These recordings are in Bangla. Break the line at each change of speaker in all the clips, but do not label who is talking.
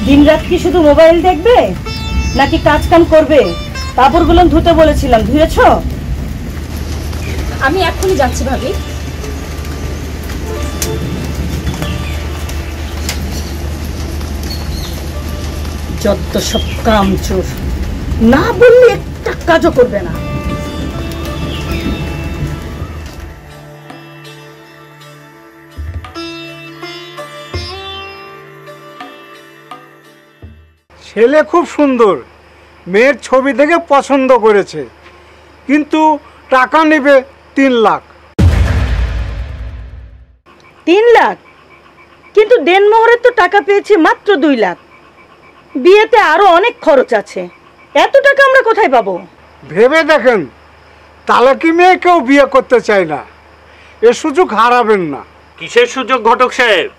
দিনরাত কি শুধু মোবাইল দেখবে নাকি কাজ কাম করবে? কাপড়গুলো ধুতে বলেছিলাম, ধুয়েছো?
আমি এখনই যাচ্ছি ভাবি।
যত সব কামচোর, না বললে একটা কাজও করবে না।
ছেলে খুব সুন্দর, মেয়ের ছবি দেখে পছন্দ করেছে, কিন্তু টাকা নেবে 3 লাখ।
3 লাখ? কিন্তু দেনমোহরের তো টাকা পেয়েছি মাত্র 2 লাখ। বিয়েতে আরো অনেক খরচ আছে, এত টাকা আমরা কোথায় পাবো?
ভেবে দেখেন, তালাকি মেয়ে কেউ বিয়ে করতে চায় না, এ সুযোগ হারাবেন না।
কিসের সুযোগ ঘটক সাহেব?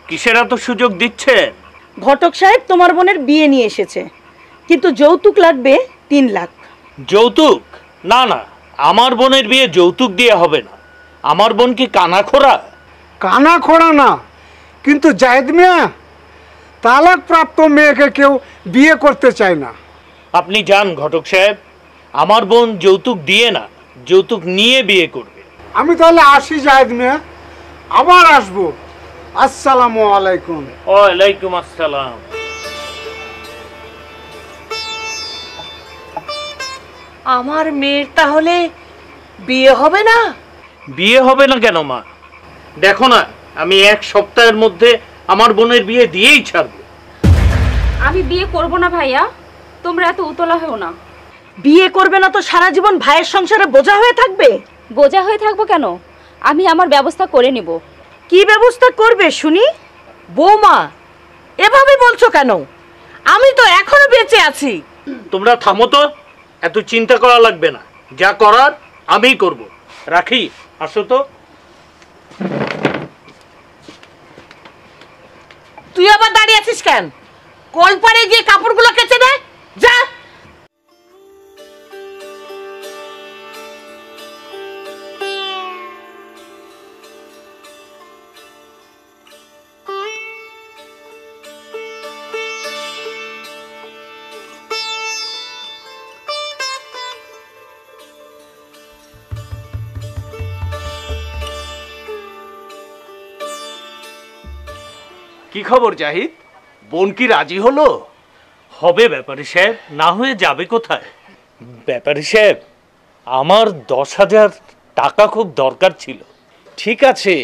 কিসের এত সুযোগ দিচ্ছেন?
ঘটক সাহেব তোমার বোনের বিয়ে নিয়ে এসেছে, কিন্তু যৌতুক লাগবে 3 লাখ।
যৌতুক? না না, আমার বোনের বিয়ে যৌতুক দিয়ে হবে না। আমার বোন কি কানাখোড়া?
কানাখোড়া না, কিন্তু জায়েদ মিয়া, তালাক প্রাপ্ত মেয়েকে কেউ বিয়ে করতে চায় না।
আপনি যান ঘটক সাহেব, আমার বোন যৌতুক দিয়ে না, যৌতুক নিয়ে বিয়ে করবে।
আমি তাহলে আসি জায়েদ মিয়া, আবার আসবো। আসসালামু আলাইকুম।
ওয়ালাইকুম আসসালাম।
আমার মেয়ের তাহলে বিয়ে হবে না?
বিয়ে হবে না কেন মা? দেখো না, আমি 1 সপ্তাহের মধ্যে আমার বোনের বিয়ে দিয়েই ছাড়বো।
আমি বিয়ে করব না ভাইয়া, তোমরা এত উতলা হও না।
বিয়ে করবে না তো সারা জীবন ভাইয়ের সংসারে বোঝা হয়ে থাকবে?
বোঝা হয়ে থাকবো কেন? আমি আমার ব্যবস্থা করে নিব।
কি ব্যবস্থা করবে শুনি?
বৌমা, এভাবে বলছো কেন? আমি তো এখনো বেঁচে আছি।
তোমরা থামো তো, এত চিন্তা করা লাগবে না, যা করার আমিই করব। রাখি, আসো তো।
তুই আবার দাঁড়িয়ে আছিস কেন? কলপারে গিয়ে কাপড়গুলো কেচে দে, যা।
কি খবর জাহিদ? বোন কি রাজি হলো? হবে ব্যাপারী সাহেব, না হয়ে যাবে কোথায়? ব্যাপারী সাহেব, আমার 10,000 টাকা খুব দরকার ছিল।
ঠিক আছে,